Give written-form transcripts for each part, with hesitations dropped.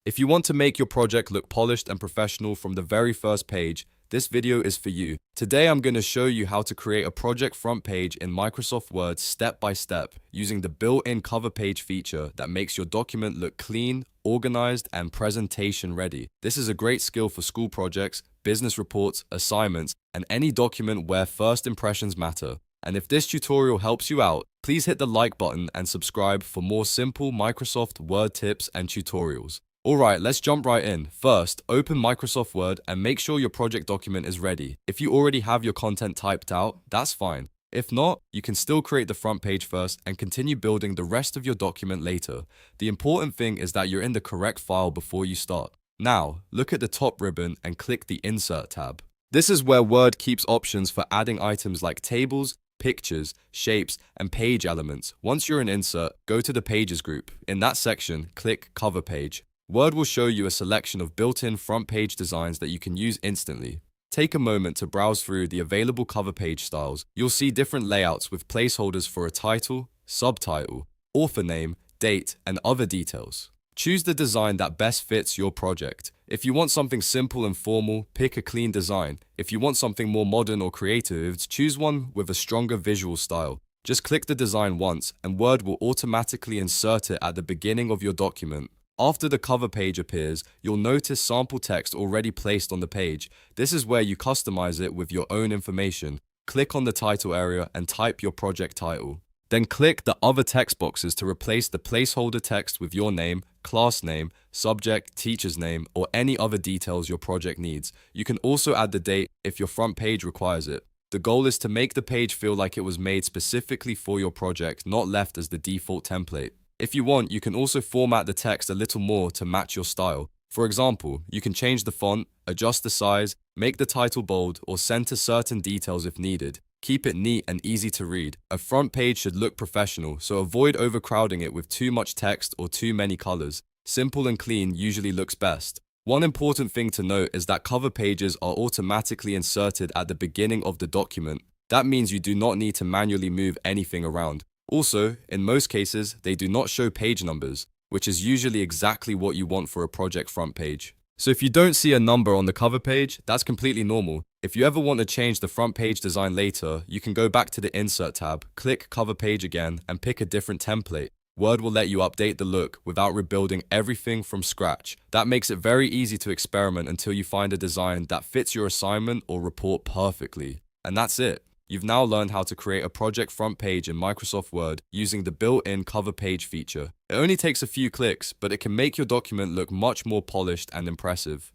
If you want to make your project look polished and professional from the very first page, this video is for you. Today I'm going to show you how to create a project front page in Microsoft Word step by step using the built-in cover page feature that makes your document look clean, organized, and presentation ready. This is a great skill for school projects, business reports, assignments, and any document where first impressions matter. And if this tutorial helps you out, please hit the like button and subscribe for more simple Microsoft Word tips and tutorials. Alright, let's jump right in. First, open Microsoft Word and make sure your project document is ready. If you already have your content typed out, that's fine. If not, you can still create the front page first and continue building the rest of your document later. The important thing is that you're in the correct file before you start. Now, look at the top ribbon and click the Insert tab. This is where Word keeps options for adding items like tables, pictures, shapes, and page elements. Once you're in Insert, go to the Pages group. In that section, click Cover Page. Word will show you a selection of built-in front page designs that you can use instantly. Take a moment to browse through the available cover page styles. You'll see different layouts with placeholders for a title, subtitle, author name, date, and other details. Choose the design that best fits your project. If you want something simple and formal, pick a clean design. If you want something more modern or creative, choose one with a stronger visual style. Just click the design once, and Word will automatically insert it at the beginning of your document. After the cover page appears, you'll notice sample text already placed on the page. This is where you customize it with your own information. Click on the title area and type your project title. Then click the other text boxes to replace the placeholder text with your name, class name, subject, teacher's name, or any other details your project needs. You can also add the date if your front page requires it. The goal is to make the page feel like it was made specifically for your project, not left as the default template. If you want, you can also format the text a little more to match your style. For example, you can change the font, adjust the size, make the title bold, or center certain details if needed. Keep it neat and easy to read. A front page should look professional, so avoid overcrowding it with too much text or too many colors. Simple and clean usually looks best. One important thing to note is that cover pages are automatically inserted at the beginning of the document. That means you do not need to manually move anything around. Also, in most cases, they do not show page numbers, which is usually exactly what you want for a project front page. So if you don't see a number on the cover page, that's completely normal. If you ever want to change the front page design later, you can go back to the Insert tab, click Cover Page again, and pick a different template. Word will let you update the look without rebuilding everything from scratch. That makes it very easy to experiment until you find a design that fits your assignment or report perfectly. And that's it. You've now learned how to create a project front page in Microsoft Word using the built-in cover page feature. It only takes a few clicks, but it can make your document look much more polished and impressive.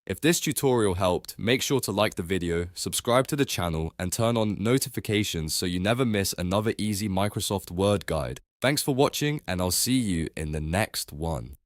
If this tutorial helped, make sure to like the video, subscribe to the channel, and turn on notifications so you never miss another easy Microsoft Word guide. Thanks for watching, and I'll see you in the next one.